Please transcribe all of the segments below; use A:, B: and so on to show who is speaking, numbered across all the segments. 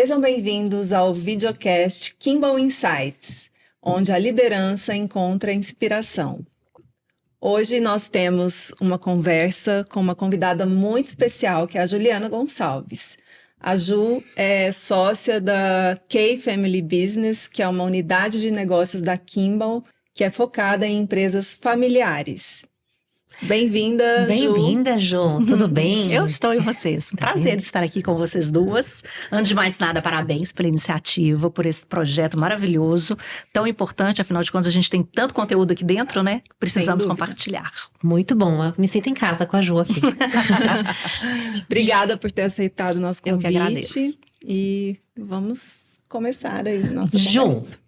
A: Sejam bem-vindos ao videocast Kimball Insights, onde a liderança encontra inspiração. Hoje nós temos uma conversa com uma convidada muito especial, que é a Juliana Gonçalves. A Ju é sócia da K Family Business, que é uma unidade de negócios da Kimball, que é focada em empresas familiares. Bem-vinda, Ju.
B: Bem-vinda, Ju. Tudo bem?
C: Eu estou e vocês. Prazer de estar aqui com vocês duas. Antes de mais nada, parabéns pela iniciativa, por esse projeto maravilhoso, tão importante. Afinal de contas, a gente tem tanto conteúdo aqui dentro, né? Precisamos compartilhar.
B: Muito bom. Eu me sinto em casa com a Ju aqui.
A: Obrigada por ter aceitado o nosso convite.
C: Eu que agradeço.
A: E vamos começar aí nossa
B: Ju,
A: conversa.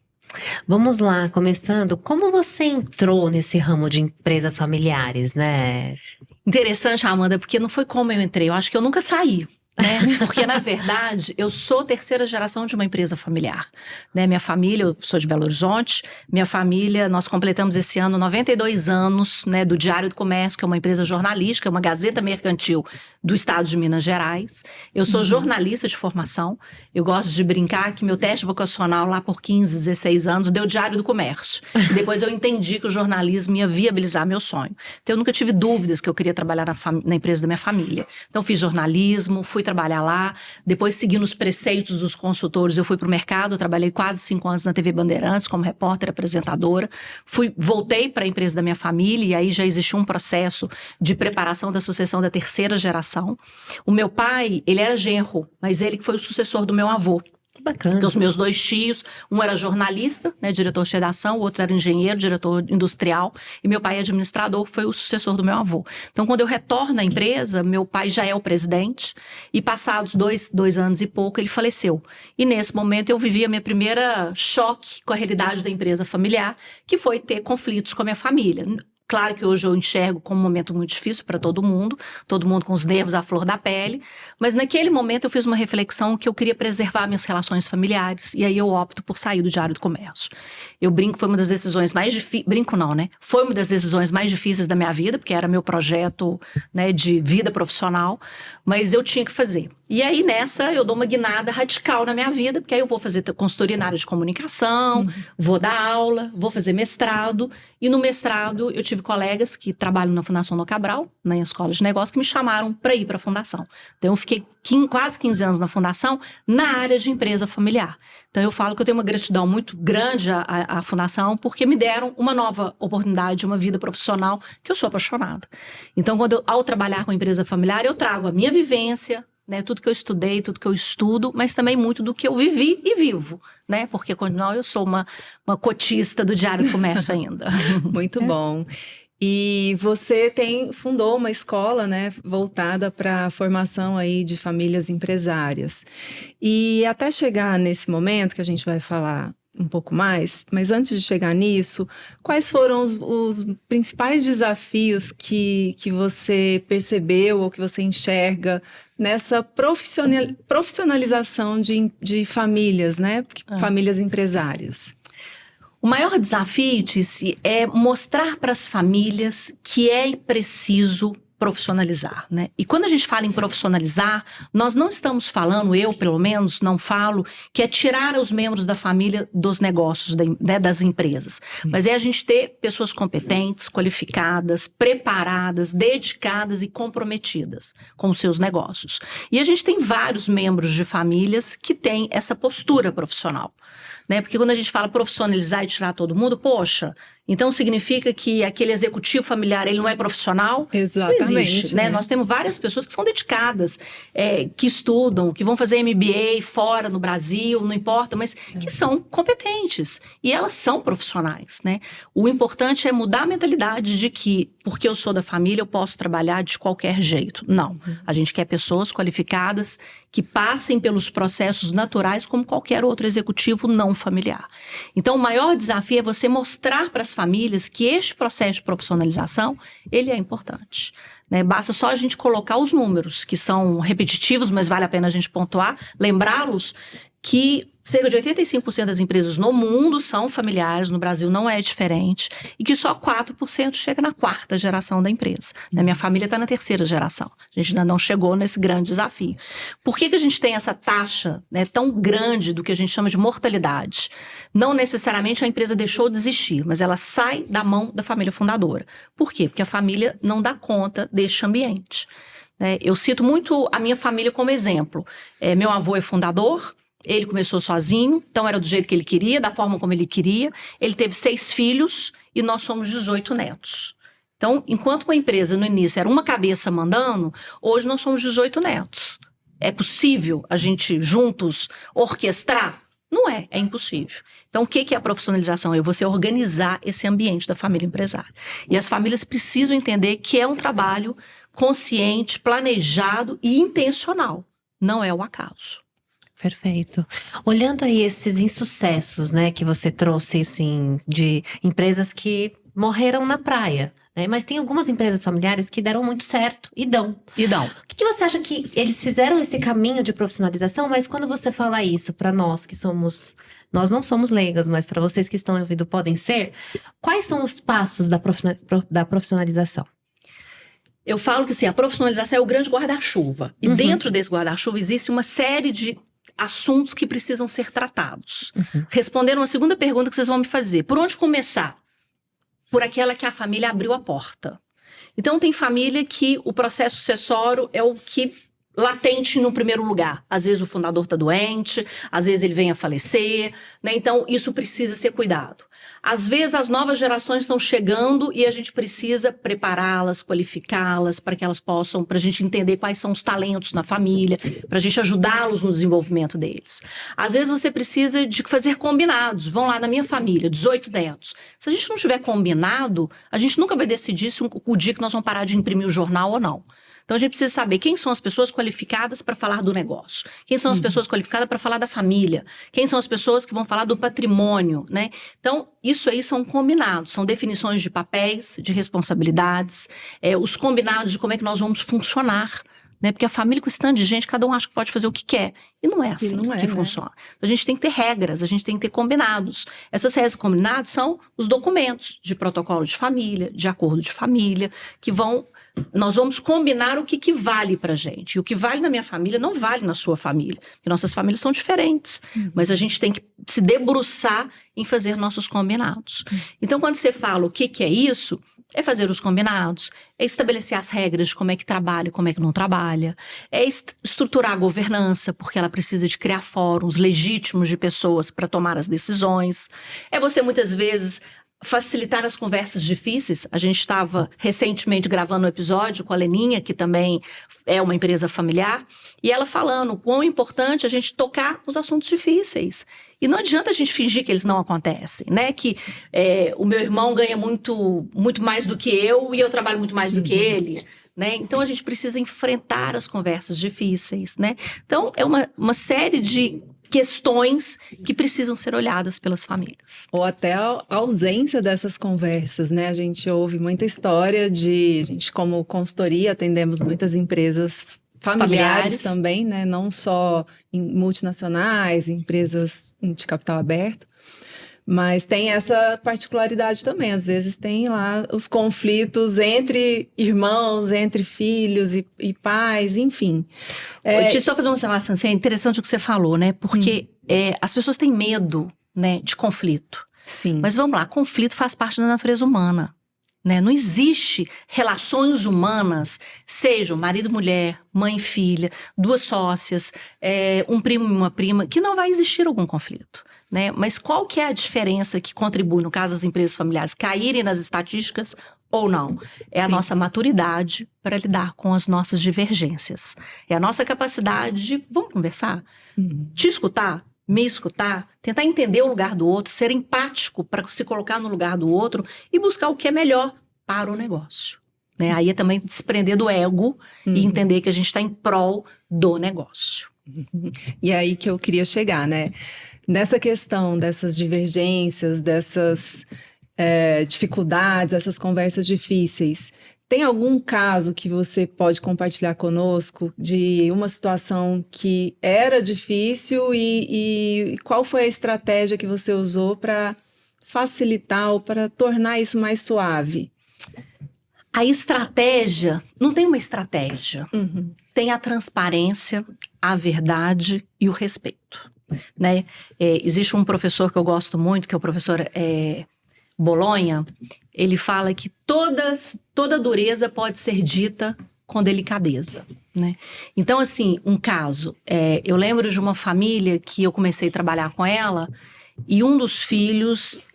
B: vamos lá, começando. Como você entrou nesse ramo de empresas familiares, né?
C: Interessante, Amanda, porque não foi como eu entrei. Eu acho que eu nunca saí. Né? Porque, na verdade, eu sou terceira geração de uma empresa familiar. Né? Minha família, eu sou de Belo Horizonte, minha família, nós completamos esse ano 92 anos, né, do Diário do Comércio, que é uma empresa jornalística, uma gazeta mercantil do estado de Minas Gerais. Eu sou jornalista de formação, eu gosto de brincar que meu teste vocacional lá por 15, 16 anos deu Diário do Comércio. E depois eu entendi que o jornalismo ia viabilizar meu sonho. Então eu nunca tive dúvidas que eu queria trabalhar na empresa da minha família. Então fiz jornalismo, fui trabalhar lá, depois seguindo os preceitos dos consultores, eu fui para o mercado, trabalhei quase 5 anos na TV Bandeirantes como repórter, apresentadora, voltei para a empresa da minha família e aí já existiu um processo de preparação da sucessão da terceira geração. O meu pai, ele era genro, mas ele que foi o sucessor do meu avô.
B: Que bacana.
C: Então, os meus 2 tios, um era jornalista, né, diretor de redação, o outro era engenheiro, diretor industrial, e meu pai administrador, foi o sucessor do meu avô. Então, quando eu retorno à empresa, meu pai já é o presidente, e passados 2 anos e pouco, ele faleceu. E nesse momento, eu vivi a minha primeira choque com a realidade da empresa familiar, que foi ter conflitos com a minha família. Claro que hoje eu enxergo como um momento muito difícil para todo mundo com os nervos à flor da pele, mas naquele momento eu fiz uma reflexão que eu queria preservar minhas relações familiares, e aí eu opto por sair do Diário do Comércio. Eu brinco, foi uma das decisões mais difíceis, brinco não, né? Foi uma das decisões mais difíceis da minha vida, porque era meu projeto, né, de vida profissional, mas eu tinha que fazer. E aí nessa eu dou uma guinada radical na minha vida, porque aí eu vou fazer consultoria na área de comunicação, vou dar aula, vou fazer mestrado, e no mestrado eu tive colegas que trabalham na Fundação do Cabral, na escola de negócios, que me chamaram para ir para a fundação. Então eu fiquei quase 15 anos na fundação, na área de empresa familiar. Então eu falo que eu tenho uma gratidão muito grande à fundação, porque me deram uma nova oportunidade, uma vida profissional, que eu sou apaixonada. Então ao trabalhar com a empresa familiar, eu trago a minha vivência, né, tudo que eu estudei, tudo que eu estudo, mas também muito do que eu vivi e vivo, né? Porque, afinal, eu sou uma cotista do Diário do Comércio ainda.
A: Muito bom. E você fundou uma escola, né, voltada para a formação aí de famílias empresárias. E até chegar nesse momento que a gente vai falar um pouco mais, mas antes de chegar nisso, quais foram os principais desafios que você percebeu ou que você enxerga nessa profissionalização de famílias, né? Famílias empresárias?
C: O maior desafio, Tice, é mostrar para as famílias que é preciso profissionalizar, né? E quando a gente fala em profissionalizar, nós não estamos falando, eu pelo menos não falo, que é tirar os membros da família dos negócios, né, das empresas. Mas é a gente ter pessoas competentes, qualificadas, preparadas, dedicadas e comprometidas com os seus negócios. E a gente tem vários membros de famílias que têm essa postura profissional, né? Porque quando a gente fala profissionalizar e tirar todo mundo, poxa, então significa que aquele executivo familiar, ele não é profissional?
A: Exatamente.
C: Isso não existe, né? Nós temos várias pessoas que são dedicadas, que estudam, que vão fazer MBA fora, no Brasil, não importa, mas que são competentes. E elas são profissionais, né? O importante é mudar a mentalidade de que, porque eu sou da família, eu posso trabalhar de qualquer jeito. Não. A gente quer pessoas qualificadas que passem pelos processos naturais como qualquer outro executivo não familiar. Então, o maior desafio é você mostrar para as as famílias que este processo de profissionalização, ele é importante. Né? Basta só a gente colocar os números, que são repetitivos, mas vale a pena a gente pontuar, lembrá-los que cerca de 85% das empresas no mundo são familiares, no Brasil não é diferente, e que só 4% chega na 4ª geração da empresa. Minha família está na 3ª geração, a gente ainda não chegou nesse grande desafio. Por que a gente tem essa taxa, né, tão grande do que a gente chama de mortalidade? Não necessariamente a empresa deixou de existir, mas ela sai da mão da família fundadora. Por quê? Porque a família não dá conta deste ambiente. Eu cito muito a minha família como exemplo. Meu avô é fundador. Ele começou sozinho, então era do jeito que ele queria, da forma como ele queria. Ele teve 6 filhos e nós somos 18 netos. Então, enquanto uma empresa no início era uma cabeça mandando, hoje nós somos 18 netos. É possível a gente juntos orquestrar? Não é, é impossível. Então, o que é a profissionalização? É você organizar esse ambiente da família empresária. E as famílias precisam entender que é um trabalho consciente, planejado e intencional. Não é o acaso.
B: Perfeito. Olhando aí esses insucessos, né, que você trouxe, assim, de empresas que morreram na praia, né? Mas tem algumas empresas familiares que deram muito certo e dão. O que você acha que eles fizeram esse caminho de profissionalização, mas quando você fala isso para nós que somos, nós não somos leigas, mas para vocês que estão ouvindo podem ser, quais são os passos da profissionalização?
C: Eu falo que sim, a profissionalização é o grande guarda-chuva. E dentro desse guarda-chuva existe uma série de assuntos que precisam ser tratados. Respondendo uma segunda pergunta que vocês vão me fazer. Por onde começar? Por aquela que a família abriu a porta. Então, tem família que o processo sucessório é o que latente no primeiro lugar. Às vezes o fundador está doente, às vezes ele vem a falecer, né? Então, isso precisa ser cuidado. Às vezes as novas gerações estão chegando e a gente precisa prepará-las, qualificá-las para que elas possam, para a gente entender quais são os talentos na família, para a gente ajudá-los no desenvolvimento deles. Às vezes você precisa de fazer combinados. Vão lá na minha família, 18 netos. Se a gente não tiver combinado, a gente nunca vai decidir se o dia que nós vamos parar de imprimir o jornal ou não. Então, a gente precisa saber quem são as pessoas qualificadas para falar do negócio, quem são as pessoas qualificadas para falar da família, quem são as pessoas que vão falar do patrimônio, né? Então, isso aí são combinados, são definições de papéis, de responsabilidades, os combinados de como é que nós vamos funcionar, né? Porque a família com esse tanto de gente, cada um acha que pode fazer o que quer. E não é assim que funciona. A gente tem que ter regras, a gente tem que ter combinados. Essas regras combinadas são os documentos de protocolo de família, de acordo de família, que nós vamos combinar o que vale pra gente. E o que vale na minha família não vale na sua família. Porque nossas famílias são diferentes. Mas a gente tem que se debruçar em fazer nossos combinados. Então, quando você fala o que é isso, é fazer os combinados, é estabelecer as regras de como é que trabalha e como é que não trabalha, é estruturar a governança, porque ela precisa de criar fóruns legítimos de pessoas para tomar as decisões. É você, muitas vezes, facilitar as conversas difíceis. A gente estava recentemente gravando um episódio com a Leninha, que também é uma empresa familiar, e ela falando o quão importante a gente tocar nos assuntos difíceis. E não adianta a gente fingir que eles não acontecem, né? Que o meu irmão ganha muito mais do que eu e eu trabalho muito mais do que ele, né? Então, a gente precisa enfrentar as conversas difíceis, né? Então, é uma série de questões que precisam ser olhadas pelas famílias.
A: Ou até a ausência dessas conversas, né? A gente ouve muita história a gente como consultoria atendemos muitas empresas familiares também, né? Não só em multinacionais, empresas de capital aberto, mas tem essa particularidade também. Às vezes tem lá os conflitos entre irmãos, entre filhos e pais, enfim.
C: Deixa eu só fazer uma observação, assim, é interessante o que você falou, né? Porque as pessoas têm medo, né, de conflito.
A: Sim.
C: Mas vamos lá, conflito faz parte da natureza humana. Né? Não existe relações humanas, sejam marido e mulher, mãe e filha, duas sócias, um primo e uma prima, que não vai existir algum conflito. Né? Mas qual que é a diferença que contribui, no caso das empresas familiares, caírem nas estatísticas ou não? É a nossa maturidade para lidar com as nossas divergências. É a nossa capacidade de, vamos conversar? Te escutar? Me escutar, tentar entender o lugar do outro, ser empático para se colocar no lugar do outro e buscar o que é melhor para o negócio. Né? Aí é também desprender do ego e entender que a gente está em prol do negócio.
A: E aí que eu queria chegar, né? Nessa questão dessas divergências, dessas dificuldades, essas conversas difíceis. Tem algum caso que você pode compartilhar conosco de uma situação que era difícil e qual foi a estratégia que você usou para facilitar ou para tornar isso mais suave?
C: A estratégia, não tem uma estratégia. Tem a transparência, a verdade e o respeito, né? Existe um professor que eu gosto muito, que é o professor Bolonha. Ele fala que toda dureza pode ser dita com delicadeza, né? Então, assim, um caso, eu lembro de uma família que eu comecei a trabalhar com ela e um dos filhos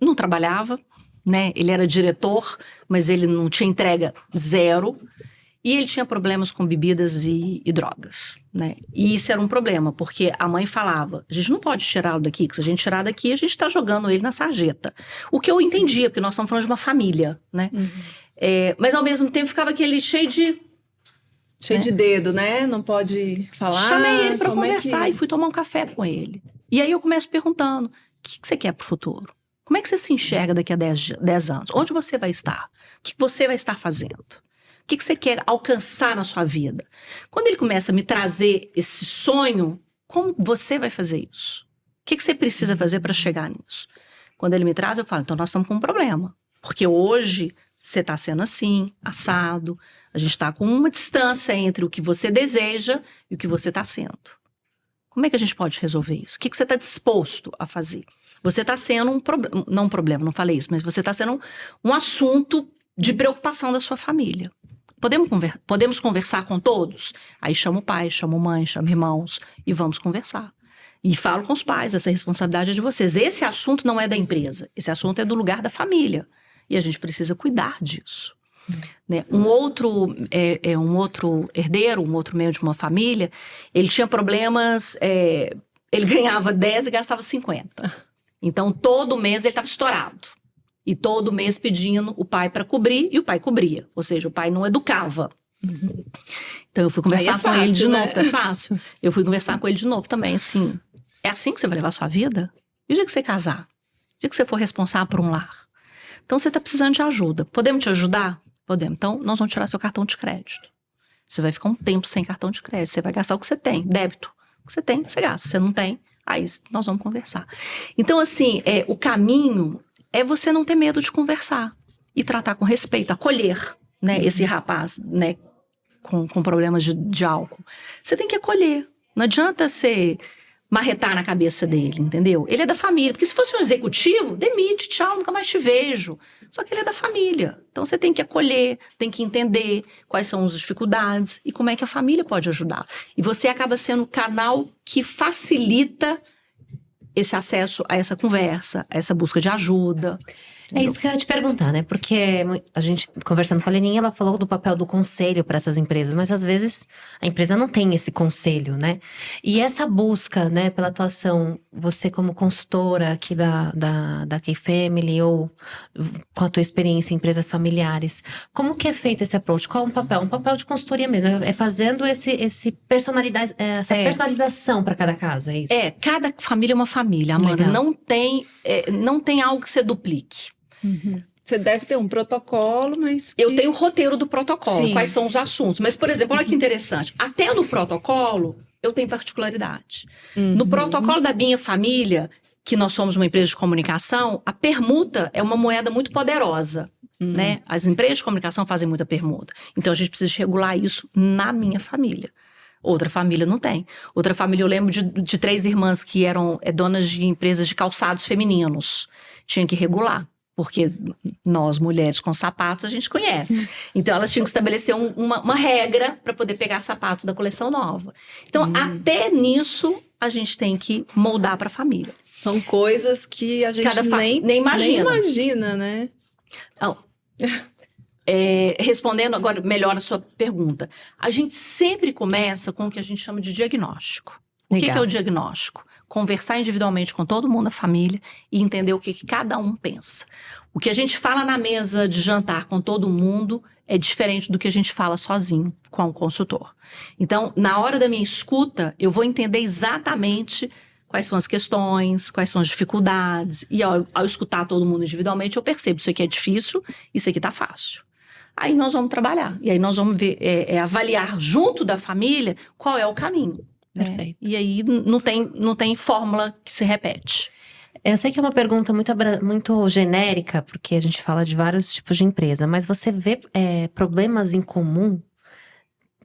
C: não trabalhava, né? Ele era diretor, mas ele não tinha entrega, zero. E ele tinha problemas com bebidas e drogas, né? E isso era um problema, porque a mãe falava, a gente não pode tirá-lo daqui, que se a gente tirar daqui, a gente está jogando ele na sarjeta. O que eu entendia, porque nós estamos falando de uma família, né? Mas ao mesmo tempo ficava aquele cheio
A: de dedo, né? Não pode falar.
C: Chamei ele para conversar e fui tomar um café com ele. E aí eu começo perguntando, o que você quer pro futuro? Como é que você se enxerga daqui a 10 anos? Onde você vai estar? O que você vai estar fazendo? O que você quer alcançar na sua vida? Quando ele começa a me trazer esse sonho, como você vai fazer isso? O que você precisa fazer para chegar nisso? Quando ele me traz, eu falo, então nós estamos com um problema. Porque hoje você está sendo assim, assado. A gente está com uma distância entre o que você deseja e o que você está sendo. Como é que a gente pode resolver isso? O que você está disposto a fazer? Você está sendo não um problema, não falei isso, mas você está sendo um assunto de preocupação da sua família. Podemos conversar com todos? Aí chamo o pai, chamo mãe, chamo irmãos e vamos conversar. E falo com os pais, essa responsabilidade é de vocês. Esse assunto não é da empresa, esse assunto é do lugar da família. E a gente precisa cuidar disso. Né? Um outro herdeiro, um outro membro de uma família, ele tinha problemas, ele ganhava 10 e gastava 50. Então, todo mês ele estava estourado. E todo mês pedindo o pai para cobrir, e o pai cobria. Ou seja, o pai não educava. Então, eu fui conversar com ele de novo. É fácil. Eu fui conversar com ele de novo também, assim. É assim que você vai levar a sua vida? E o dia que você casar? O dia que você for responsável por um lar? Então, você está precisando de ajuda. Podemos te ajudar? Podemos. Então, nós vamos tirar seu cartão de crédito. Você vai ficar um tempo sem cartão de crédito. Você vai gastar o que você tem, débito. O que você tem, você gasta. Você não tem, aí nós vamos conversar. Então, assim, o caminho é você não ter medo de conversar. E tratar com respeito, acolher, né, esse rapaz, né, com problemas de álcool. Você tem que acolher. Não adianta você marretar na cabeça dele, entendeu? Ele é da família. Porque se fosse um executivo, demite, tchau, nunca mais te vejo. Só que ele é da família. Então você tem que acolher, tem que entender quais são as dificuldades e como é que a família pode ajudar. E você acaba sendo o canal que facilita esse acesso a essa conversa, a essa busca de ajuda.
B: É isso que eu ia te perguntar, né? Porque a gente, conversando com a Leninha, ela falou do papel do conselho para essas empresas, mas às vezes a empresa não tem esse conselho, né? E essa busca, né, pela atuação, você como consultora aqui da K-Family ou com a tua experiência em empresas familiares, como que é feito esse approach? Qual é o papel? Um papel de consultoria mesmo, é fazendo essa personalização para cada caso, é isso?
C: Cada família é uma família, Amanda. Não tem algo que você duplique.
A: Você deve ter um protocolo, mas...
C: Eu tenho o roteiro do protocolo,
A: Sim.
C: Quais são os assuntos. Mas, por exemplo, olha que interessante. Até no protocolo, eu tenho particularidade. No protocolo da minha família, que nós somos uma empresa de comunicação, a permuta é uma moeda muito poderosa. Né? As empresas de comunicação fazem muita permuta. Então, a gente precisa regular isso na minha família. Outra família não tem. Outra família, eu lembro de 3 irmãs que eram donas de empresas de calçados femininos. Tinha que regular. Porque nós, mulheres com sapatos, a gente conhece. Então, elas tinham que estabelecer uma regra para poder pegar sapatos da coleção nova. Então, até nisso, a gente tem que moldar para a família.
A: São coisas que a gente nem imagina, né?
C: Então, respondendo agora melhor a sua pergunta. A gente sempre começa com o que a gente chama de diagnóstico. O que é o diagnóstico? Conversar individualmente com todo mundo da família e entender o que cada um pensa. O que a gente fala na mesa de jantar com todo mundo é diferente do que a gente fala sozinho com um consultor. Então, na hora da minha escuta, eu vou entender exatamente quais são as questões, quais são as dificuldades. E ao escutar todo mundo individualmente, eu percebo, isso aqui é difícil, isso aqui tá fácil. Aí nós vamos trabalhar. E aí nós vamos ver, avaliar junto da família qual é o caminho. Né?
B: Perfeito.
C: E aí não tem fórmula que se repete.
B: Eu sei que é uma pergunta muito genérica, porque a gente fala de vários tipos de empresa, mas você vê problemas em comum,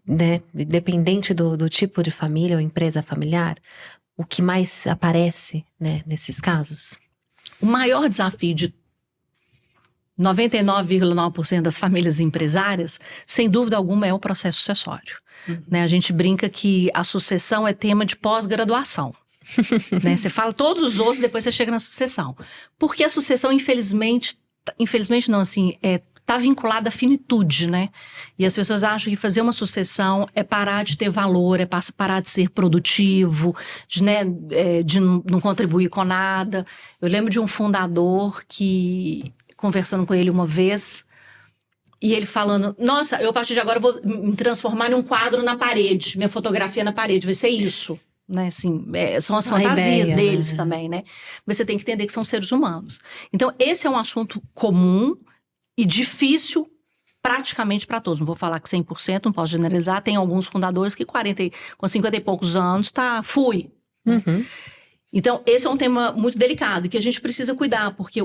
B: né? Independente do tipo de família ou empresa familiar, o que mais aparece, né, nesses casos?
C: O maior desafio de 99,9% das famílias empresárias, sem dúvida alguma, é o processo sucessório. Né? A gente brinca que a sucessão é tema de pós-graduação. Né? Você fala todos os outros, depois você chega na sucessão. Porque a sucessão, infelizmente não, assim, tá vinculada à finitude, né? E as pessoas acham que fazer uma sucessão é parar de ter valor, é parar de ser produtivo, de não contribuir com nada. Eu lembro de um fundador que, conversando com ele uma vez, e ele falando, nossa, eu a partir de agora vou me transformar num quadro na parede, minha fotografia na parede, vai ser isso. Né, assim, são as fantasias
B: ideia,
C: deles
B: né?
C: também, né? Mas você tem que entender que são seres humanos. Então, esse é um assunto comum e difícil praticamente para todos. Não vou falar que 100%, não posso generalizar. Tem alguns fundadores que com 50 e poucos anos,
B: Uhum.
C: Então, esse é um tema muito delicado e que a gente precisa cuidar, porque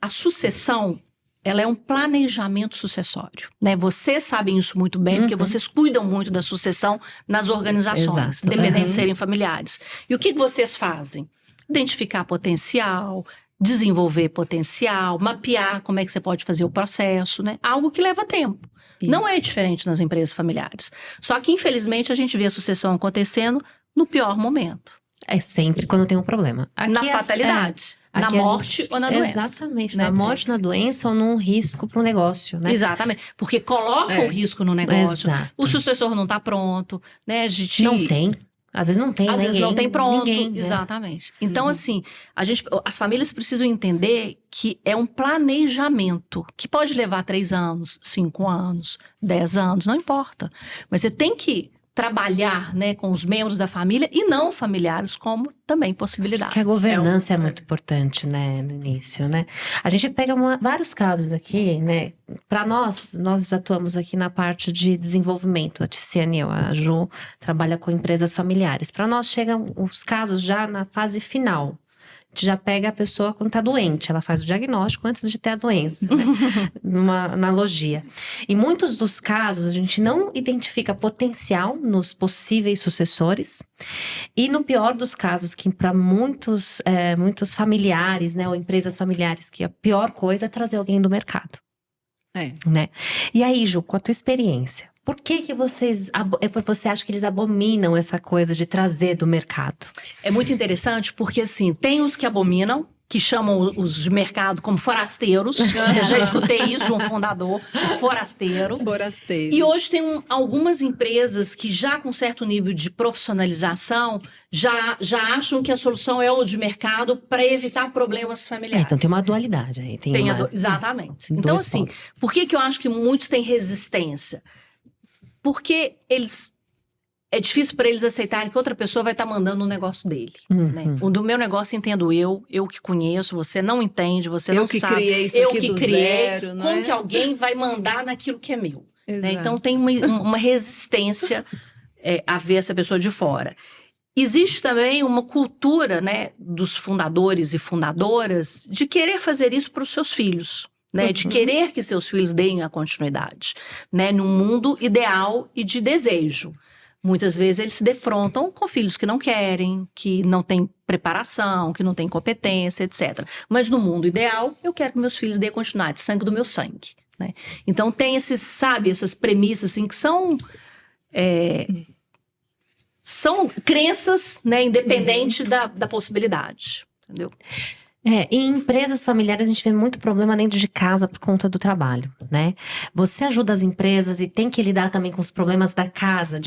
C: a sucessão, ela é um planejamento sucessório, né? Vocês sabem isso muito bem, porque vocês cuidam muito da sucessão nas organizações,
B: Exato.
C: independente de serem familiares. E o que vocês fazem? Identificar potencial, desenvolver potencial, mapear como é que você pode fazer o processo, né? Algo que leva tempo.
A: Isso.
C: Não é diferente nas empresas familiares. Só que, infelizmente, a gente vê a sucessão acontecendo no pior momento.
B: É sempre quando tem um problema.
C: Na fatalidade. Na
B: Aqui a
C: morte ou na doença.
B: Exatamente,
C: Né?
B: na morte, na doença ou num risco para o negócio, né?
C: Exatamente, porque coloca o risco no negócio,
B: Exato.
C: o sucessor não está pronto, né? A gente
B: Não tem. Às vezes não tem
C: às vezes não tem pronto,
B: ninguém, né?
C: exatamente. Então, assim, as famílias precisam entender que é um planejamento que pode levar 3 anos, 5 anos, 10 anos, não importa. Mas você tem que trabalhar, né, com os membros da família e não familiares como também possibilidades.
B: Acho que a governança é muito importante, né, no início, né? A gente pega vários casos aqui, né? Para nós atuamos aqui na parte de desenvolvimento. A Tiziane, a Ju, trabalha com empresas familiares. Para nós chegam os casos já na fase final. A gente já pega a pessoa quando está doente, ela faz o diagnóstico antes de ter a doença, né? Numa analogia. Em muitos dos casos, a gente não identifica potencial nos possíveis sucessores. E no pior dos casos, que para muitos familiares, né, ou empresas familiares, que a pior coisa é trazer alguém do mercado. Né? E aí, Ju, com a tua experiência, por que você acha que eles abominam essa coisa de trazer do mercado?
C: É muito interessante porque, assim, tem os que abominam, que chamam os de mercado como forasteiros. Eu já escutei isso de um fundador, o forasteiro.
A: Forasteiro.
C: E hoje tem algumas empresas que já com certo nível de profissionalização já acham que a solução é o de mercado para evitar problemas familiares.
B: Então tem uma dualidade aí.
C: Exatamente. Então, assim,
B: pontos.
C: por que eu acho que muitos têm resistência? Porque é difícil para eles aceitarem que outra pessoa vai estar mandando um negócio dele. Né? O do meu negócio entendo eu que conheço, você não entende, você não sabe.
A: Criei isso
C: eu
A: aqui
C: que
A: do
C: criei.
A: zero, não
C: como
A: é?
C: que alguém vai mandar naquilo que é meu? Né?
A: Exato.
C: Então tem uma resistência a ver essa pessoa de fora. Existe também uma cultura, né, dos fundadores e fundadoras de querer fazer isso para os seus filhos. Né, de querer que seus filhos deem a continuidade, né, num mundo ideal e de desejo. Muitas vezes eles se defrontam com filhos que não querem, que não têm preparação, que não têm competência, etc. Mas no mundo ideal, eu quero que meus filhos deem continuidade, sangue do meu sangue. Né? Então tem essas premissas assim, que são crenças, né, independente da possibilidade. Entendeu?
B: Em empresas familiares a gente vê muito problema dentro de casa por conta do trabalho, né? Você ajuda as empresas e tem que lidar também com os problemas de casa,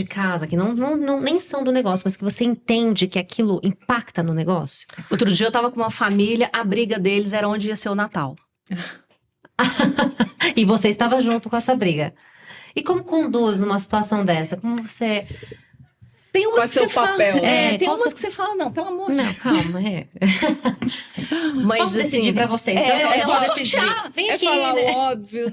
B: que não nem são do negócio, mas que você entende que aquilo impacta no negócio.
C: Outro dia eu estava com uma família, a briga deles era onde ia ser o Natal.
B: E você estava junto com essa briga. E como conduz numa situação dessa? Como você
C: Tem
A: Qual
C: umas
A: é
C: que
A: seu
C: você fala.
A: papel?
C: Tem
B: qual
C: umas
B: seu-
C: que você fala, não, pelo amor de Deus.
B: Não, calma, é.
C: Mas
B: Posso decidir pra vocês. Então eu vou
C: posso
B: decidir.
C: sortear.
B: Vem
A: É
B: aqui,
A: falar
B: né?
A: o óbvio.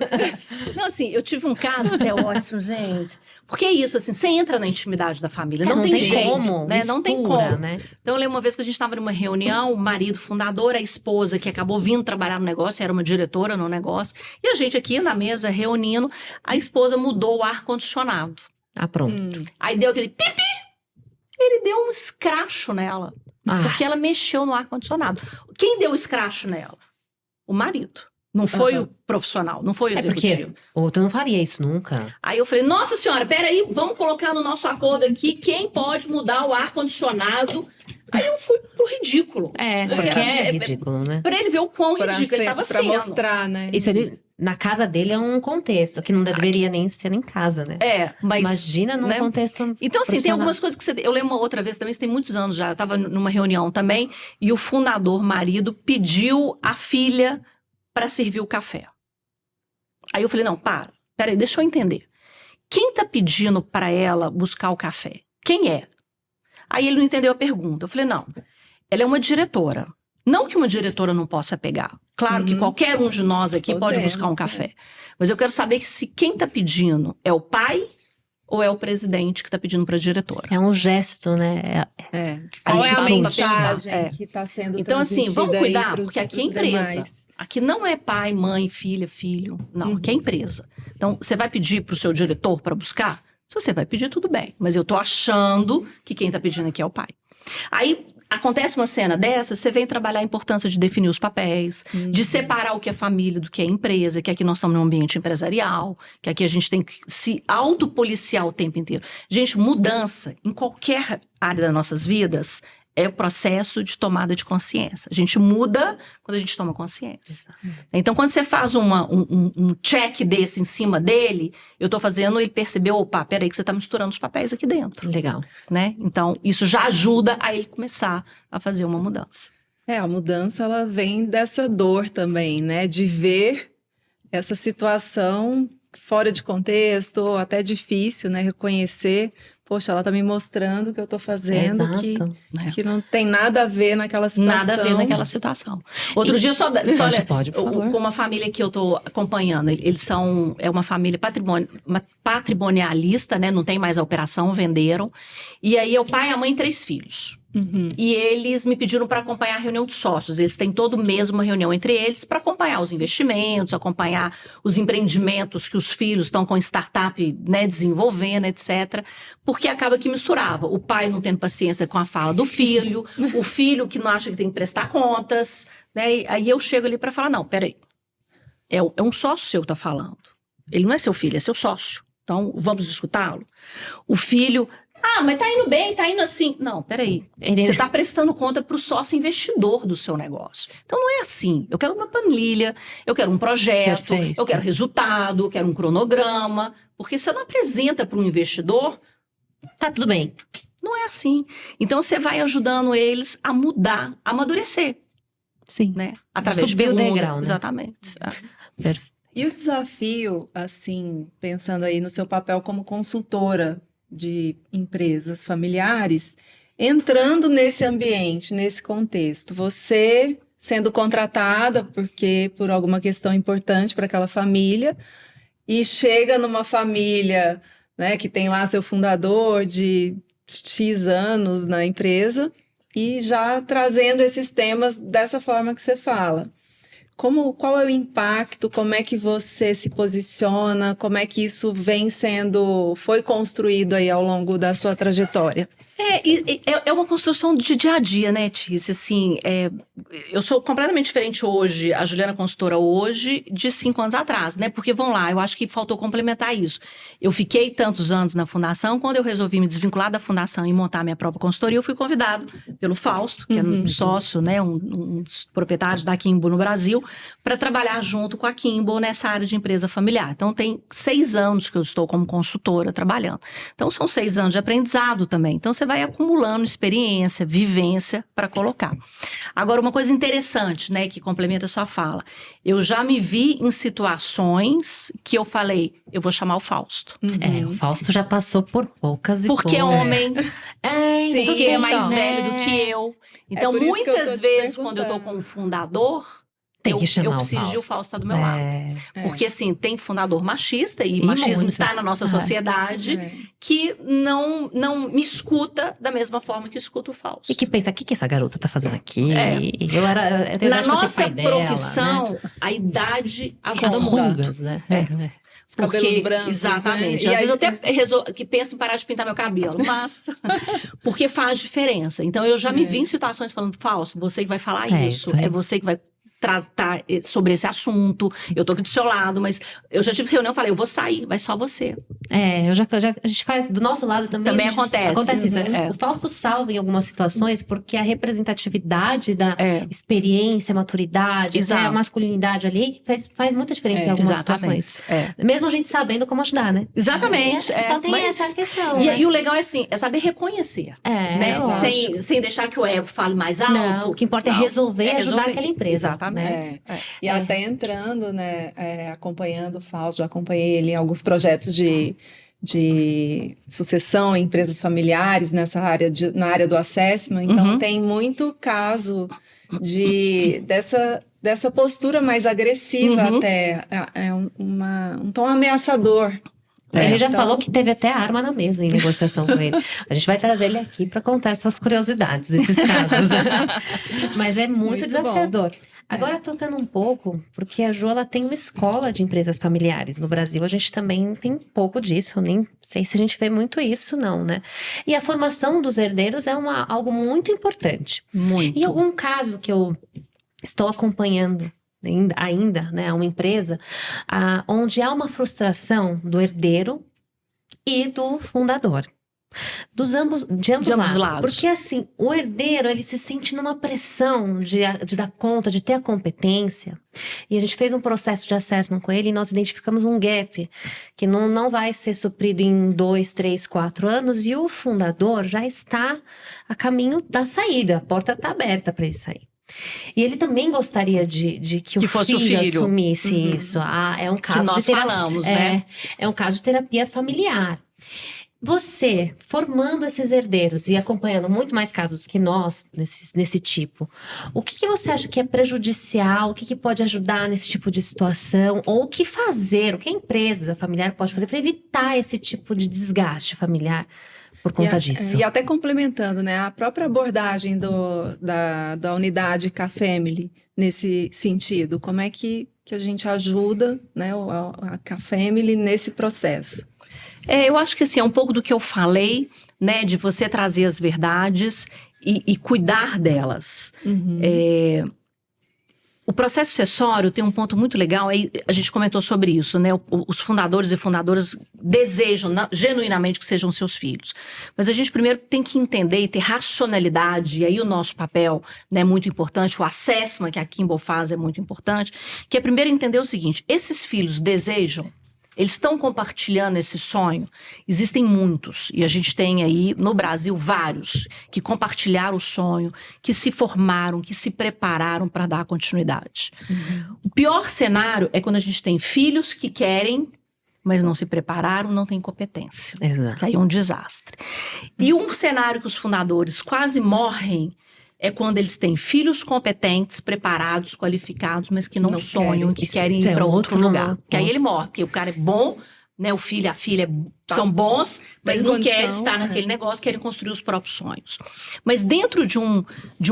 C: Não, assim, eu tive um caso que é ótimo, gente. Porque é isso, assim, você entra na intimidade da família.
B: Não tem
C: jeito,
B: como,
C: né? Não tem
B: mistura,
C: como.
B: né?
C: Então, eu lembro uma vez que a gente estava numa reunião, o marido fundador, a esposa que acabou vindo trabalhar no negócio, era uma diretora no negócio, e a gente aqui na mesa reunindo, a esposa mudou o ar-condicionado.
B: Ah, pronto.
C: Aí deu aquele pipi, ele deu um escracho nela,
B: Ah,
C: porque ela mexeu no ar-condicionado. Quem deu o escracho nela? O marido. Não foi o profissional, não foi o
B: é porque
C: executivo.
B: outro não faria isso nunca.
C: Aí eu falei, nossa senhora, peraí, vamos colocar no nosso acordo aqui quem pode mudar o ar-condicionado. Aí eu fui pro ridículo.
B: Porque é ridículo, né?
C: Pra ele ver o quão
A: Pra
C: ridículo ele tava
A: pra
C: sendo.
A: mostrar, né?
B: Isso ele, na casa dele é um contexto, que não deveria nem ser em casa, né?
C: Mas...
B: Imagina num
C: né?
B: contexto
C: Então, assim, tem
B: profissional.
C: algumas coisas que você... Eu lembro uma outra vez também, isso tem muitos anos já, eu tava numa reunião também, e o fundador, marido, pediu a filha para servir o café. Aí eu falei, não, peraí, deixa eu entender. Quem tá pedindo para ela buscar o café? Quem é? Aí ele não entendeu a pergunta. Eu falei, não, ela é uma diretora. Não que uma diretora não possa pegar. Claro que qualquer um de nós aqui pode
A: Podemos,
C: buscar um café. Mas eu quero saber se quem tá pedindo é o pai ou é o presidente que tá pedindo para a diretora.
B: É um gesto, né?
A: Qual é a
C: atitude.
A: mensagem
C: É.
A: que está sendo
C: Então, assim,
A: transmitida
C: vamos
A: aí
C: cuidar,
A: pros-
C: porque aqui é
A: pros
C: empresa.
A: demais?
C: Aqui não é pai, mãe, filha, filho. Não, aqui é empresa. Então, você vai pedir para o seu diretor para buscar? Se você vai pedir, tudo bem. Mas eu tô achando que quem tá pedindo aqui é o pai. Aí, acontece uma cena dessa, você vem trabalhar a importância de definir os papéis, de separar o que é família do que é empresa, que aqui nós estamos num ambiente empresarial, que aqui a gente tem que se autopoliciar o tempo inteiro. Gente, mudança em qualquer área das nossas vidas é o processo de tomada de consciência. A gente muda quando a gente toma consciência. Então, quando você faz um check desse em cima dele, eu tô fazendo ele perceber, opa, peraí que você tá misturando os papéis aqui dentro,
B: Legal.
C: né? Então, isso já ajuda a ele começar a fazer uma mudança.
A: A mudança ela vem dessa dor também, né? De ver essa situação fora de contexto, ou até difícil, né? Reconhecer, poxa, ela tá me mostrando que eu tô fazendo
B: Exato.
A: que não tem nada a ver naquela situação.
C: Nada a ver naquela situação. Outro dia,
B: Pode, por favor.
C: com uma família que eu tô acompanhando, é uma família patrimonialista, né? Não tem mais a operação, venderam. E aí, é o pai, a mãe e 3 filhos. E eles me pediram para acompanhar a reunião de sócios. Eles têm todo mês uma reunião entre eles para acompanhar os investimentos, acompanhar os empreendimentos que os filhos estão com startup, né, desenvolvendo, etc. Porque acaba que misturava. O pai não tendo paciência com a fala do filho, o filho que não acha que tem que prestar contas, né? E aí eu chego ali para falar, não, peraí. É um sócio seu que tá falando. Ele não é seu filho, é seu sócio. Então, vamos escutá-lo. O filho... mas tá indo bem, tá indo assim. Não, peraí. Você tá prestando conta pro sócio investidor do seu negócio. Então não é assim. Eu quero uma planilha, eu quero um projeto,
B: Perfeito.
C: eu quero resultado, eu quero um cronograma. Porque você não apresenta para um investidor,
B: Tá tudo bem.
C: não é assim. Então você vai ajudando eles a mudar, a amadurecer,
B: Sim.
C: né? Através
B: Subir o
C: de pergunta.
B: degrau, né?
C: Exatamente.
B: Perfeito.
A: E o desafio, assim, pensando aí no seu papel como consultora de empresas familiares, entrando nesse ambiente, nesse contexto, você sendo contratada por alguma questão importante para aquela família e chega numa família, né, que tem lá seu fundador de X anos na empresa e já trazendo esses temas dessa forma que você fala. Qual é o impacto? Como é que você se posiciona? Como é que isso foi construído aí ao longo da sua trajetória?
C: É uma construção de dia a dia, né, Tícia? Assim, eu sou completamente diferente hoje, a Juliana consultora hoje, de 5 anos atrás, né? Porque, vamos lá, eu acho que faltou complementar isso. Eu fiquei tantos anos na fundação, quando eu resolvi me desvincular da fundação e montar minha própria consultoria, eu fui convidado pelo Fausto, que é um sócio, né, um dos proprietários da Kimball no Brasil, para trabalhar junto com a Kimball nessa área de empresa familiar. Então, tem 6 anos que eu estou como consultora trabalhando. Então, são 6 anos de aprendizado também. Então, você vai vai acumulando experiência, vivência para colocar. Agora, uma coisa interessante, né, que complementa a sua fala. Eu já me vi em situações que eu falei, eu vou chamar o Fausto.
B: O Fausto já passou por poucas e
C: Porque é
B: poucas.
C: homem,
B: Isso
C: porque é
B: tudo,
C: mais
B: né?
C: velho do que eu. Então,
A: por isso que eu tô
C: muitas
A: te
C: vezes, quando eu tô
A: perguntando.
C: com um fundador,
B: Tem que chamar
C: eu
B: o
C: preciso de o
B: Fausto.
C: Fausto estar do meu lado.
B: É.
C: Porque, assim, tem fundador machista, e
B: E
C: machismo
B: muitos.
C: está na nossa sociedade,
A: É.
C: que não me escuta da mesma forma que escuta o Fausto.
B: E que pensa, o que essa garota tá fazendo aqui?
C: É.
B: Eu tenho
C: Na
B: idade pra ser
C: nossa
B: pai dela,
C: profissão,
B: né?
C: a idade
B: As
C: ajuda muito.
B: rugas, né?
A: Os cabelos brancos,
C: exatamente.
A: né?
C: Às
A: E
C: vezes
A: aí-
C: eu até que penso em parar de pintar meu cabelo, mas porque faz diferença. Então eu já me vi em situações falando, Fausto, você que vai falar
B: É
C: isso,
B: isso aí.
C: é você que vai tratar sobre esse assunto, eu tô aqui do seu lado, mas eu já tive reunião, eu falei, eu vou sair, vai só você.
B: A gente faz, do nosso lado também.
C: Também
B: a gente-
C: acontece.
B: isso.
C: É.
B: O Fausto salva em algumas situações porque a representatividade da
C: É.
B: experiência, maturidade, até
C: Exato.
B: a masculinidade ali faz muita diferença em algumas situações.
C: É.
B: Mesmo a gente sabendo como ajudar, né?
C: Exatamente.
B: Só tem
C: mas-
B: essa questão.
C: E,
B: né?
C: e o legal é assim, é saber reconhecer. Né?
B: Lógico.
C: Sem deixar que o ego fale mais alto.
B: Não, o que importa é resolver e ajudar aquela empresa.
C: Exatamente.
B: Né?
A: E até entrando, né, acompanhando o Fausto, já acompanhei ele em alguns projetos de sucessão em empresas familiares na área do assessment. Então,
C: Uhum.
A: tem muito caso dessa postura mais agressiva
C: Uhum.
A: até, um tom ameaçador.
B: Ele já
A: Então-
B: falou que teve até arma na mesa em negociação com ele. A gente vai trazer ele aqui para contar essas curiosidades, esses casos. Mas é muito
A: Muito
B: desafiador. Agora, tocando um pouco, porque a Jo ela tem uma escola de empresas familiares. No Brasil, a gente também tem pouco disso. Eu nem sei se a gente vê muito isso, não, né? E a formação dos herdeiros é algo muito importante.
C: Muito.
B: E algum caso que eu estou acompanhando ainda, né, uma empresa onde há uma frustração do herdeiro e do fundador. De ambos lados. Porque assim, o herdeiro, ele se sente numa pressão de dar conta, de ter a competência. E a gente fez um processo de assessment com ele e nós identificamos um gap que não vai ser suprido em 2, 3, 4 anos. E o fundador já está a caminho da saída. A porta está aberta para ele sair. E ele também gostaria de que o
C: fosse
B: filho
C: o filho.
B: assumisse
C: Uhum.
B: isso. É um caso
C: Que nós
B: de terapia,
C: falamos, né?
B: É um caso de terapia familiar. Você, formando esses herdeiros e acompanhando muito mais casos que nós, nesse tipo, o que você acha que é prejudicial? O que pode ajudar nesse tipo de situação? Ou o que fazer? O que a empresa familiar pode fazer para evitar esse tipo de desgaste familiar por conta disso?
A: E até complementando, né, a própria abordagem da unidade K-Family nesse sentido, como é que a gente ajuda, né, a K-Family nesse processo?
C: Eu acho que assim, é um pouco do que eu falei, né, de você trazer as verdades e cuidar delas. O processo sucessório tem um ponto muito legal, aí a gente comentou sobre isso, né? Os fundadores e fundadoras desejam genuinamente que sejam seus filhos. Mas a gente primeiro tem que entender e ter racionalidade, e aí o nosso papel, né, é muito importante, o assessment que a Kimball faz é muito importante, que é primeiro entender o seguinte: esses filhos desejam? Eles estão compartilhando esse sonho? Existem muitos, e a gente tem aí no Brasil vários que compartilharam o sonho, que se formaram, que se prepararam para dar continuidade. O pior cenário é quando a gente tem filhos que querem, mas não se prepararam, não têm competência.
B: Exato.
C: Que aí é um desastre. E um cenário que os fundadores quase morrem é quando eles têm filhos competentes, preparados, qualificados, mas que não sonham, que querem ir para outro lugar. Que aí ele morre, porque o cara é bom, né? O filho e a filha são bons, mas não querem estar naquele negócio, querem construir os próprios sonhos. Mas dentro de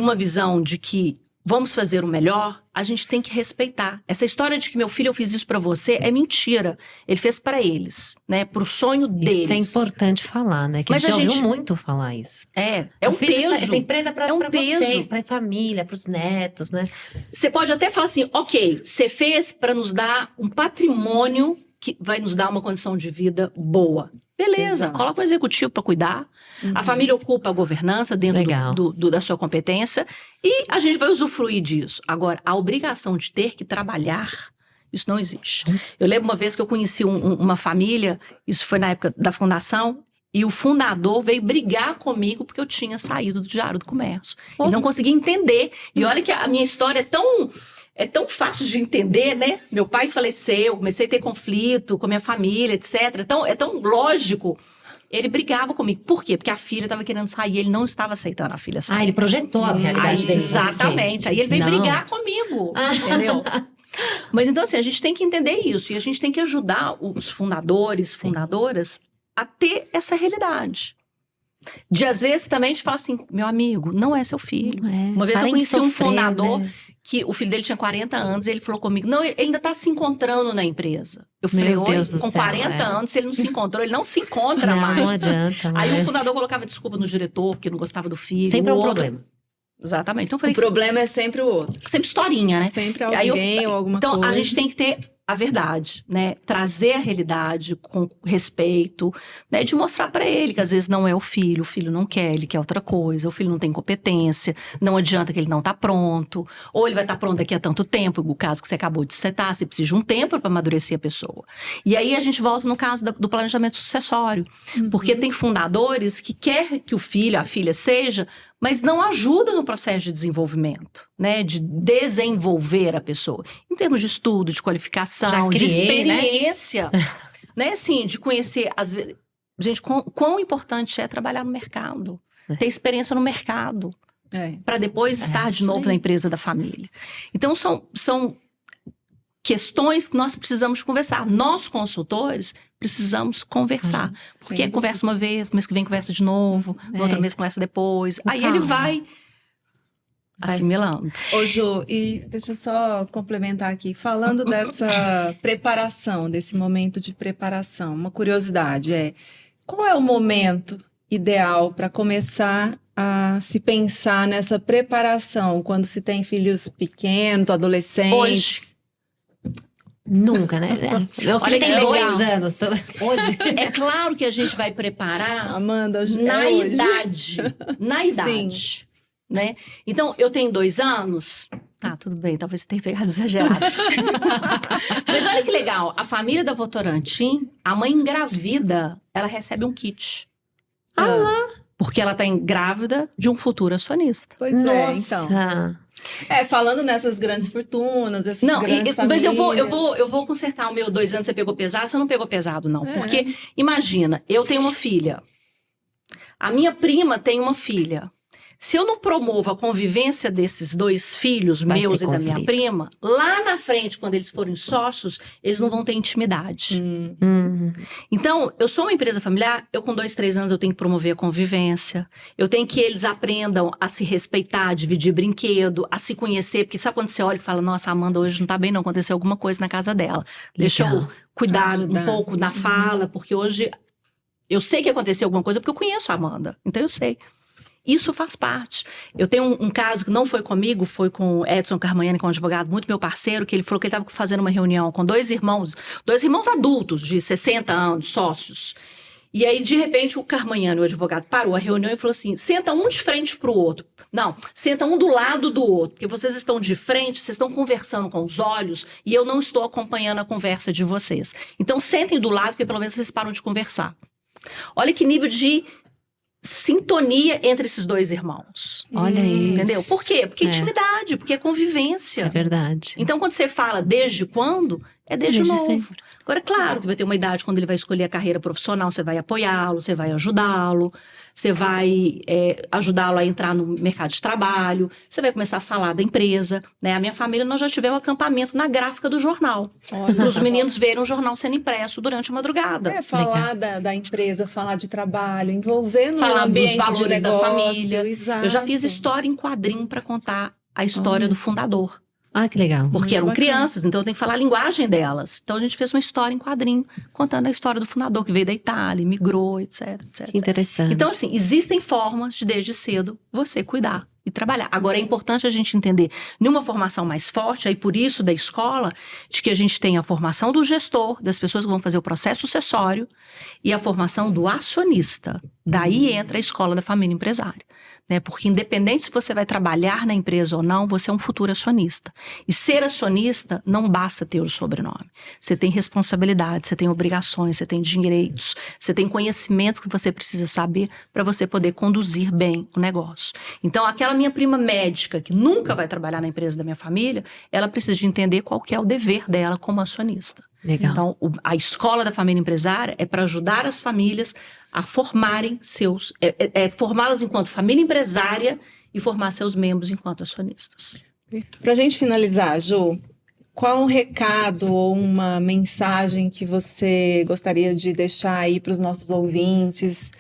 C: uma visão de que vamos fazer o melhor, a gente tem que respeitar. Essa história de que meu filho, eu fiz isso pra você, é mentira. Ele fez pra eles, né? Pro sonho deles.
B: Isso é importante falar, né? Que
C: Mas
B: a gente já
C: a gente-
B: ouviu muito falar isso.
C: É
B: Eu
C: um
B: fiz
C: peso.
B: essa empresa para
C: É um
B: vocês,
C: peso.
B: para a família, para os netos, né?
C: Você pode até falar assim, ok, você fez para nos dar um patrimônio que vai nos dar uma condição de vida boa. Beleza,
A: Exato.
C: coloca o executivo para cuidar. A família ocupa a governança dentro
B: Legal.
C: da sua competência e a gente vai usufruir disso. Agora, a obrigação de ter que trabalhar, isso não existe. Eu lembro uma vez que eu conheci uma família, isso foi na época da fundação, E o fundador veio brigar comigo porque eu tinha saído do Diário do Comércio. Ele não conseguia entender. E olha que a minha história é tão fácil de entender, né? Meu pai faleceu, comecei a ter conflito com a minha família, etc. É tão lógico. Ele brigava comigo. Por quê? Porque a filha estava querendo sair, ele não estava aceitando a filha sair.
B: Ele projetou a realidade dele.
C: Exatamente. Aí ele veio brigar comigo, entendeu? Mas então, assim, a gente tem que entender isso. E a gente tem que ajudar os fundadores, fundadoras, a ter essa realidade. De, às vezes, também de falar assim, meu amigo, não é seu filho. Uma vez eu conheci um fundador, que o filho dele tinha 40 anos, e ele falou comigo, não, ele ainda está se encontrando na empresa. Eu falei,
B: Meu Deus do
C: com
B: céu,
C: 40 anos, se ele não se encontrou, ele não se encontra mais.
B: Não adianta mais.
C: Aí o fundador colocava desculpa no diretor, porque não gostava do filho.
B: Sempre é um problema.
C: Exatamente. Então eu falei,
A: O problema é sempre o outro.
C: sempre historinha, né?
A: Sempre
C: Aí
A: alguém ou alguma
C: então,
A: coisa.
C: a gente tem que ter a verdade, né? Trazer a realidade com respeito, né? De mostrar pra ele que às vezes não é o filho não quer, ele quer outra coisa, o filho não tem competência, não adianta que ele não tá pronto, ou ele vai estar pronto daqui a tanto tempo, o caso que você acabou de citar, você precisa de um tempo para amadurecer a pessoa. E aí a gente volta no caso do planejamento sucessório, porque tem fundadores que quer que o filho, a filha seja, mas não ajuda no processo de desenvolvimento, né? De desenvolver a pessoa. Em termos de estudo, de qualificação, de experiência. Né? Assim, de conhecer, às vezes... Gente, quão importante é trabalhar no mercado. Ter experiência no mercado. Para depois estar de novo na empresa da família. Então, são questões que nós precisamos conversar. Nós, consultores, precisamos conversar. Porque conversa uma vez, mês que vem conversa de novo, no outro mês conversa depois. Aí ele vai assimilando.
A: Ô Ju, e deixa eu só complementar aqui. Falando dessa preparação, desse momento de preparação, uma curiosidade qual é o momento ideal para começar a se pensar nessa preparação quando se tem filhos pequenos, adolescentes?
C: Hoje.
B: Nunca, né? Meu filho tem 2 anos. Hoje.
C: É claro que a gente vai preparar
A: Amanda,
C: na
A: hoje.
C: idade. Na idade. Né? Então, eu tenho 2 anos. Tá, tudo bem, talvez você tenha pegado exagerado. Mas olha que legal. A família da Votorantim, a mãe engravida, ela recebe um kit. Porque ela tá grávida de um futuro acionista.
A: Pois então. Falando nessas grandes fortunas, essas grandes
C: mas
A: famílias.
C: eu vou consertar o meu 2 anos, você pegou pesado, você não pegou pesado, não. Porque, imagina, eu tenho uma filha. A minha prima tem uma filha. Se eu não promovo a convivência desses 2 filhos, meus e da minha prima, lá na frente, quando eles forem sócios, eles não vão ter intimidade. Então, eu sou uma empresa familiar, eu com 2, 3 anos eu tenho que promover a convivência. Eu tenho que eles aprendam a se respeitar, a dividir brinquedo, a se conhecer. Porque sabe quando você olha e fala, nossa, a Amanda hoje não tá bem, não, aconteceu alguma coisa na casa dela. Deixa eu cuidar um pouco na fala, porque hoje eu sei que aconteceu alguma coisa, porque eu conheço a Amanda. Então, eu sei. Isso faz parte. Eu tenho um caso que não foi comigo, foi com o Edson Carmanhani, que é um advogado muito meu parceiro, que ele falou que ele estava fazendo uma reunião com 2 irmãos adultos de 60 anos, sócios. E aí, de repente, o Carmanhani, o advogado, parou a reunião e falou assim, senta um de frente para o outro. Não, senta um do lado do outro, porque vocês estão de frente, vocês estão conversando com os olhos e eu não estou acompanhando a conversa de vocês. Então, sentem do lado, porque pelo menos vocês param de conversar. Olha que nível de sintonia entre esses 2 irmãos.
B: Olha isso.
C: Entendeu? Por quê? Porque é intimidade, porque é convivência.
B: É verdade.
C: Então, quando você fala desde quando, é desde novo.
B: Sempre.
C: Agora, é claro que vai ter uma idade quando ele vai escolher a carreira profissional, você vai apoiá-lo, você vai ajudá-lo, você vai ajudá-lo a entrar no mercado de trabalho, você vai começar a falar da empresa, né? A minha família, nós já tivemos acampamento na gráfica do jornal. Para os meninos verem o jornal sendo impresso durante a madrugada.
A: Falar da empresa, falar de trabalho, envolver no
C: falar
A: ambiente
C: dos valores
A: de negócio,
C: da família.
A: Exato.
C: Eu já fiz história em quadrinho para contar a história do fundador.
B: Que legal.
C: Porque eram
A: bacana.
C: crianças, então eu tenho que falar a linguagem delas. Então a gente fez uma história em quadrinho, contando a história do fundador, que veio da Itália, migrou, etc, etc.
B: Que interessante.
C: Então, assim, existem formas de, desde cedo, você cuidar e trabalhar. Agora, é importante a gente entender, numa formação mais forte, aí por isso da escola, de que a gente tem a formação do gestor, das pessoas que vão fazer o processo sucessório, e a formação do acionista. Daí entra a escola da família empresária. Né? Porque independente se você vai trabalhar na empresa ou não, você é um futuro acionista. E ser acionista não basta ter o sobrenome. Você tem responsabilidade, você tem obrigações, você tem direitos, você tem conhecimentos que você precisa saber para você poder conduzir bem o negócio. Então, aquela minha prima médica que nunca vai trabalhar na empresa da minha família, ela precisa de entender qual que é o dever dela como acionista.
B: Legal.
C: Então, a escola da família empresária é para ajudar as famílias a formarem formá-las enquanto família empresária e formar seus membros enquanto acionistas.
A: Para a gente finalizar, Ju, qual um recado ou uma mensagem que você gostaria de deixar aí para os nossos ouvintes,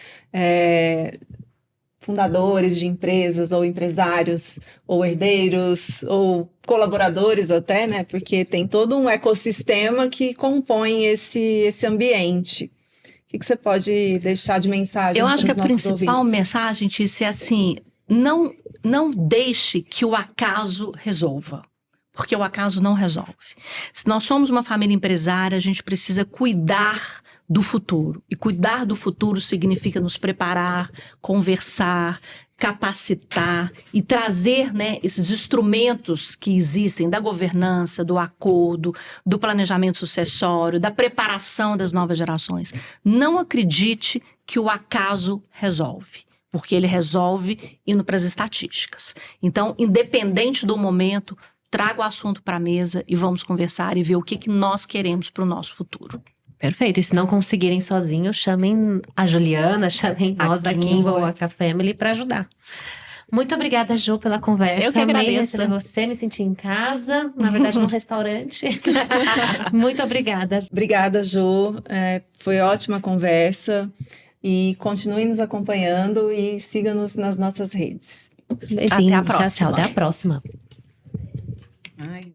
A: fundadores de empresas ou empresários ou herdeiros ou colaboradores até, né? Porque tem todo um ecossistema que compõe esse ambiente. O que você pode deixar de mensagem
C: Eu
A: para
C: acho que
A: os
C: a
A: nossos
C: principal
A: ouvintes?
C: mensagem, Tícia, é assim, não deixe que o acaso resolva. Porque o acaso não resolve. Se nós somos uma família empresária, a gente precisa cuidar do futuro. E cuidar do futuro significa nos preparar, conversar, capacitar e trazer, né, esses instrumentos que existem da governança, do acordo, do planejamento sucessório, da preparação das novas gerações. Não acredite que o acaso resolve. Porque ele resolve indo para as estatísticas. Então, independente do momento, traga o assunto para a mesa e vamos conversar e ver o que nós queremos para o nosso futuro.
B: Perfeito. E se não conseguirem sozinhos, chamem a Juliana, chamem nós da Kimball, a K-Family para ajudar. Muito obrigada, Ju, pela conversa.
C: Eu que
B: Amei
C: agradeço.
B: receber você, me senti em casa, na verdade num restaurante. Muito obrigada.
A: Obrigada, Ju. Foi ótima conversa. E continue nos acompanhando e siga-nos nas nossas redes.
B: Beijinho.
C: Até a próxima.
B: Tchau, até a próxima.
A: Ai.